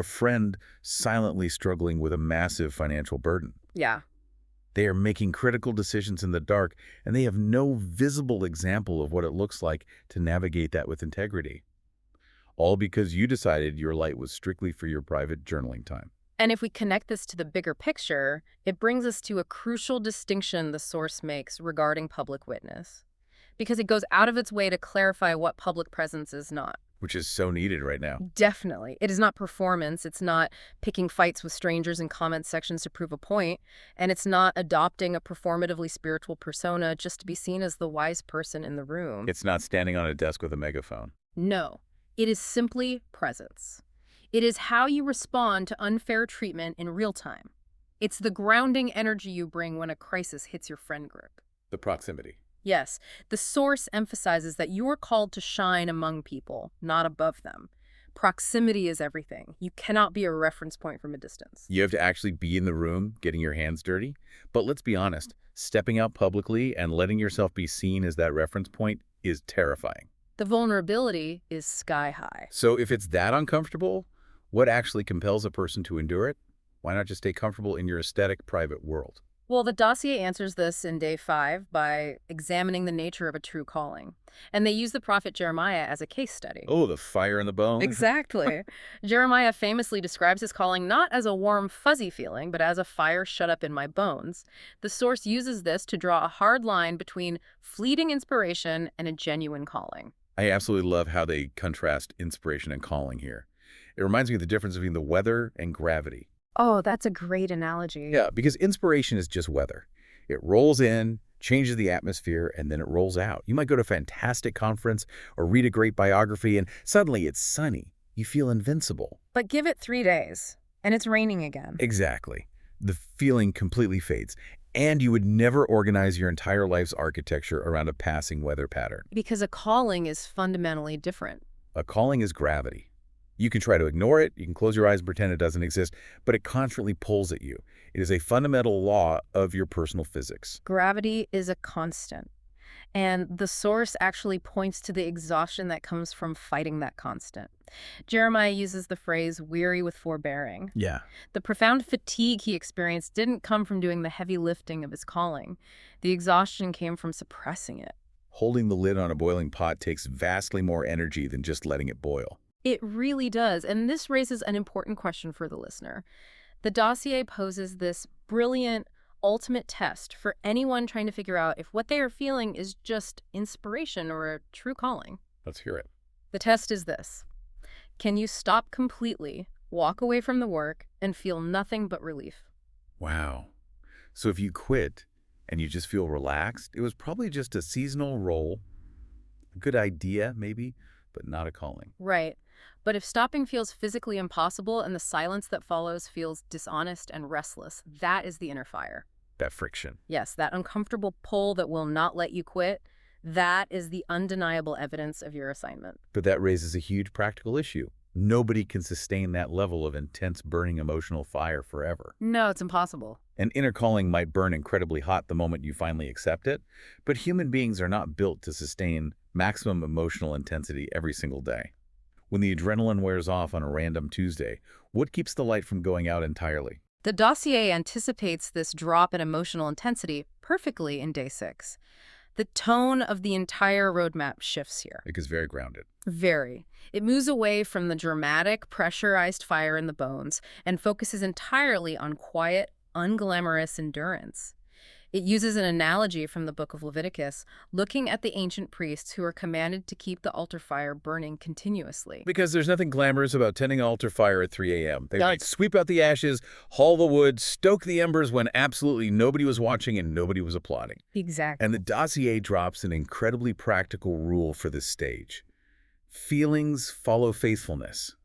a friend silently struggling with a massive financial burden. Yeah. They are making critical decisions in the dark, and they have no visible example of what it looks like to navigate that with integrity. All because you decided your light was strictly for your private journaling time. And if we connect this to the bigger picture, it brings us to a crucial distinction the source makes regarding public witness, because it goes out of its way to clarify what public presence is not. Which is so needed right now. Definitely. It is not performance. It's not picking fights with strangers in comment sections to prove a point. And it's not adopting a performatively spiritual persona just to be seen as the wise person in the room. It's not standing on a desk with a megaphone. No. It is simply presence. It is how you respond to unfair treatment in real time. It's the grounding energy you bring when a crisis hits your friend group. The proximity. Yes, the source emphasizes that you are called to shine among people, not above them. Proximity is everything. You cannot be a reference point from a distance. You have to actually be in the room, getting your hands dirty. But let's be honest, stepping out publicly and letting yourself be seen as that reference point is terrifying. The vulnerability is sky high. So if it's that uncomfortable, what actually compels a person to endure it? Why not just stay comfortable in your aesthetic private world? Well, the dossier answers this in day 5 by examining the nature of a true calling. And they use the prophet Jeremiah as a case study. Oh, the fire in the bones? Exactly. Jeremiah famously describes his calling not as a warm, fuzzy feeling, but as a fire shut up in my bones. The source uses this to draw a hard line between fleeting inspiration and a genuine calling. I absolutely love how they contrast inspiration and calling here. It reminds me of the difference between the weather and gravity. Oh, that's a great analogy. Yeah, because inspiration is just weather. It rolls in, changes the atmosphere, and then it rolls out. You might go to a fantastic conference or read a great biography, and suddenly it's sunny. You feel invincible. But give it 3 days, and it's raining again. Exactly. The feeling completely fades. And you would never organize your entire life's architecture around a passing weather pattern. Because a calling is fundamentally different. A calling is gravity. You can try to ignore it, you can close your eyes and pretend it doesn't exist, but it constantly pulls at you. It is a fundamental law of your personal physics. Gravity is a constant. And the source actually points to the exhaustion that comes from fighting that constant. Jeremiah uses the phrase, weary with forbearing. Yeah. The profound fatigue he experienced didn't come from doing the heavy lifting of his calling. The exhaustion came from suppressing it. Holding the lid on a boiling pot takes vastly more energy than just letting it boil. It really does, and this raises an important question for the listener. The dossier poses this brilliant, ultimate test for anyone trying to figure out if what they are feeling is just inspiration or a true calling. Let's hear it. The test is this. Can you stop completely, walk away from the work, and feel nothing but relief? Wow. So if you quit and you just feel relaxed, it was probably just a seasonal role, a good idea maybe, but not a calling. Right. But if stopping feels physically impossible and the silence that follows feels dishonest and restless, that is the inner fire. That friction. Yes, that uncomfortable pull that will not let you quit, that is the undeniable evidence of your assignment. But that raises a huge practical issue. Nobody can sustain that level of intense burning emotional fire forever. No, it's impossible. An inner calling might burn incredibly hot the moment you finally accept it, but human beings are not built to sustain maximum emotional intensity every single day. When the adrenaline wears off on a random Tuesday, what keeps the light from going out entirely? The dossier anticipates this drop in emotional intensity perfectly in day 6. The tone of the entire roadmap shifts here. It is very grounded. Very. It moves away from the dramatic, pressurized fire in the bones and focuses entirely on quiet, unglamorous endurance. It uses an analogy from the book of Leviticus, looking at the ancient priests who are commanded to keep the altar fire burning continuously. Because there's nothing glamorous about tending an altar fire at 3 a.m. They Yeah. might sweep out the ashes, haul the wood, stoke the embers when absolutely nobody was watching and nobody was applauding. Exactly. And the dossier drops an incredibly practical rule for this stage. Feelings follow faithfulness.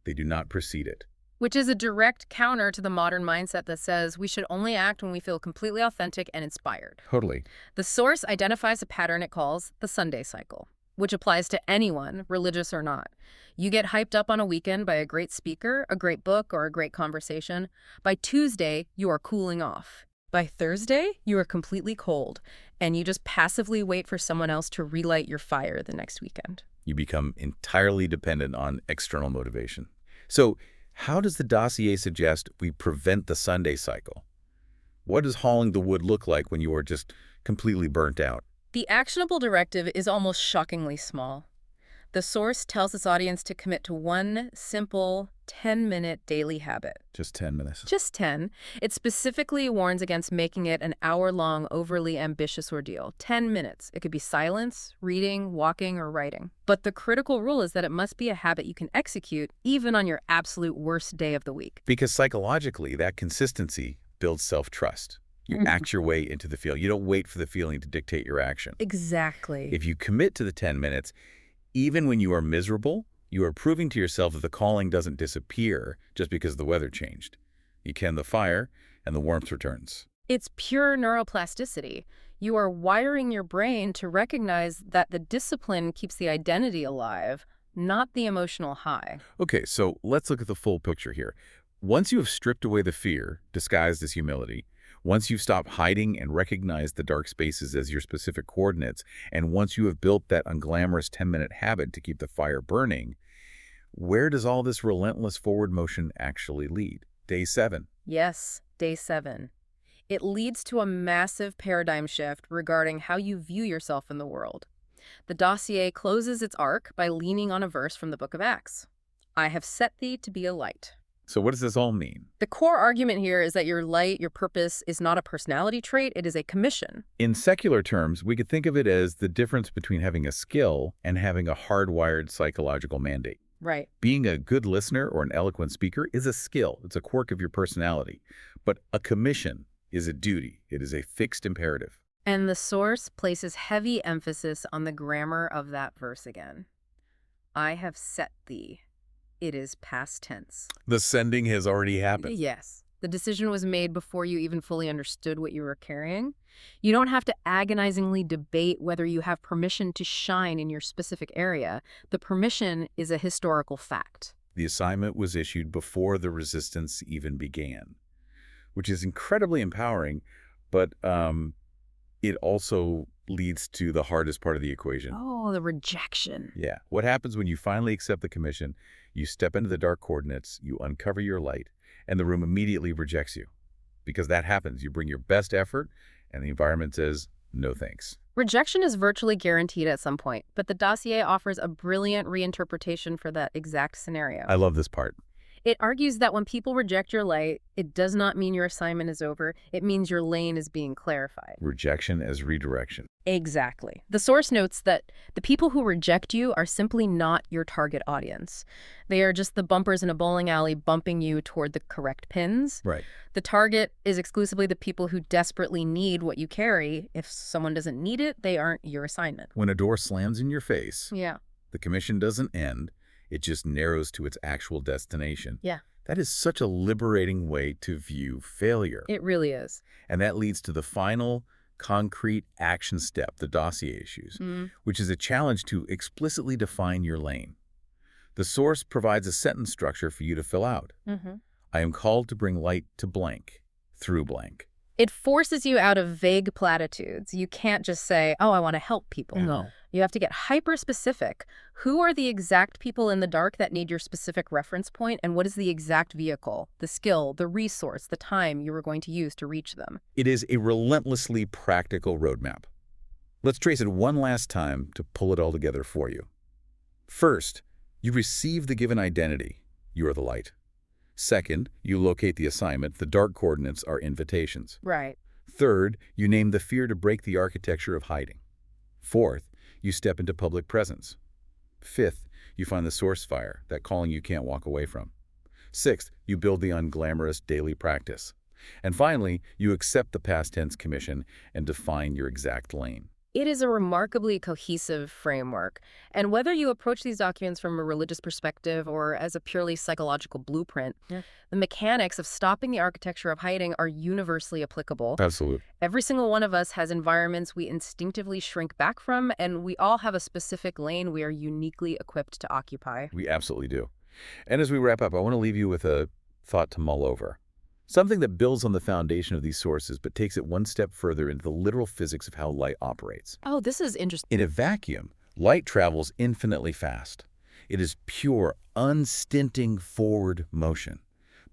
They do not precede it. Which is a direct counter to the modern mindset that says we should only act when we feel completely authentic and inspired. Totally. The source identifies a pattern it calls the Sunday cycle, which applies to anyone, religious or not. You get hyped up on a weekend by a great speaker, a great book, or a great conversation. By Tuesday, you are cooling off. By Thursday, you are completely cold, and you just passively wait for someone else to relight your fire the next weekend. You become entirely dependent on external motivation. So, How does the dossier suggest we prevent the Sunday cycle? What does hauling the wood look like when you are just completely burnt out? The actionable directive is almost shockingly small. The source tells its audience to commit to one simple 10-minute daily habit. Just 10 minutes. Just 10. It specifically warns against making it an hour-long, overly ambitious ordeal. 10 minutes. It could be silence, reading, walking, or writing. But the critical rule is that it must be a habit you can execute even on your absolute worst day of the week. Because psychologically, that consistency builds self-trust. You act your way into the feeling. You don't wait for the feeling to dictate your action. Exactly. If you commit to the 10 minutes, even when you are miserable, you are proving to yourself that the calling doesn't disappear just because the weather changed. You can the fire, and the warmth returns. It's pure neuroplasticity. You are wiring your brain to recognize that the discipline keeps the identity alive, not the emotional high. Okay, so let's look at the full picture here. Once you have stripped away the fear, disguised as humility, once you've stopped hiding and recognized the dark spaces as your specific coordinates, and once you have built that unglamorous 10-minute habit to keep the fire burning, where does all this relentless forward motion actually lead? Day 7. Yes, day 7. It leads to a massive paradigm shift regarding how you view yourself in the world. The dossier closes its arc by leaning on a verse from the Book of Acts. I have set thee to be a light. So what does this all mean? The core argument here is that your light, your purpose, is not a personality trait, it is a commission. In secular terms, we could think of it as the difference between having a skill and having a hardwired psychological mandate. Right. Being a good listener or an eloquent speaker is a skill. It's a quirk of your personality. But a commission is a duty. It is a fixed imperative. And the source places heavy emphasis on the grammar of that verse again. I have set thee. It is past tense. The sending has already happened. Yes. The decision was made before you even fully understood what you were carrying. You don't have to agonizingly debate whether you have permission to shine in your specific area. The permission is a historical fact. The assignment was issued before the resistance even began, which is incredibly empowering, but it also leads to the hardest part of the equation. Oh, the rejection. Yeah. What happens when you finally accept the commission? You step into the dark coordinates, you uncover your light, and the room immediately rejects you. Because that happens. You bring your best effort, and the environment says, no thanks. Rejection is virtually guaranteed at some point, but the dossier offers a brilliant reinterpretation for that exact scenario. I love this part. It argues that when people reject your light, it does not mean your assignment is over. It means your lane is being clarified. Rejection as redirection. Exactly. The source notes that the people who reject you are simply not your target audience. They are just the bumpers in a bowling alley bumping you toward the correct pins. Right. The target is exclusively the people who desperately need what you carry. If someone doesn't need it, they aren't your assignment. When a door slams in your face, Yeah. the commission doesn't end. It just narrows to its actual destination. Yeah. That is such a liberating way to view failure. It really is. And that leads to the final concrete action step the dossier issues, which is a challenge to explicitly define your lane. The source provides a sentence structure for you to fill out. I am called to bring light to blank, through blank. It forces you out of vague platitudes. You can't just say, oh, I want to help people. No. You have to get hyper-specific. Who are the exact people in the dark that need your specific reference point, and what is the exact vehicle, the skill, the resource, the time you are going to use to reach them? It is a relentlessly practical roadmap. Let's trace it one last time to pull it all together for you. First, you receive the given identity. You are the light. Second, you locate the assignment. The dark coordinates are invitations. Right. Third, you name the fear to break the architecture of hiding. Fourth, you step into public presence. Fifth, you find the source fire, that calling you can't walk away from. Sixth, you build the unglamorous daily practice. And finally, you accept the past tense commission and define your exact lane. It is a remarkably cohesive framework, and whether you approach these documents from a religious perspective or as a purely psychological blueprint, the mechanics of stopping the architecture of hiding are universally applicable. Absolutely. Every single one of us has environments we instinctively shrink back from, and we all have a specific lane we are uniquely equipped to occupy. We absolutely do. And as we wrap up, I want to leave you with a thought to mull over. Something that builds on the foundation of these sources, but takes it one step further into the literal physics of how light operates. Oh, this is interesting. In a vacuum, light travels infinitely fast. It is pure, unstinting forward motion.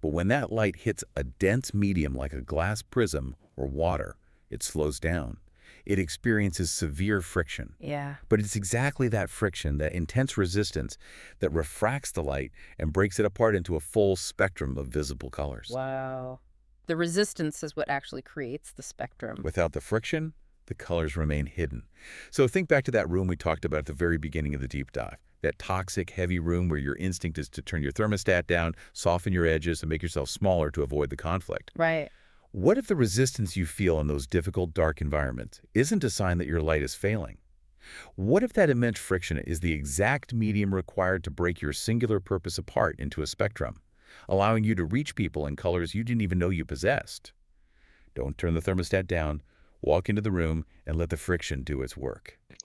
But when that light hits a dense medium like a glass prism or water, it slows down. It experiences severe friction. Yeah. But it's exactly that friction, that intense resistance, that refracts the light and breaks it apart into a full spectrum of visible colors. Wow. The resistance is what actually creates the spectrum. Without the friction, the colors remain hidden. So think back to that room we talked about at the very beginning of the deep dive. That toxic, heavy room where your instinct is to turn your thermostat down, soften your edges, and make yourself smaller to avoid the conflict. Right. What if the resistance you feel in those difficult, dark environments isn't a sign that your light is failing? What if that immense friction is the exact medium required to break your singular purpose apart into a spectrum, allowing you to reach people in colors you didn't even know you possessed? Don't turn the thermostat down. Walk into the room and let the friction do its work.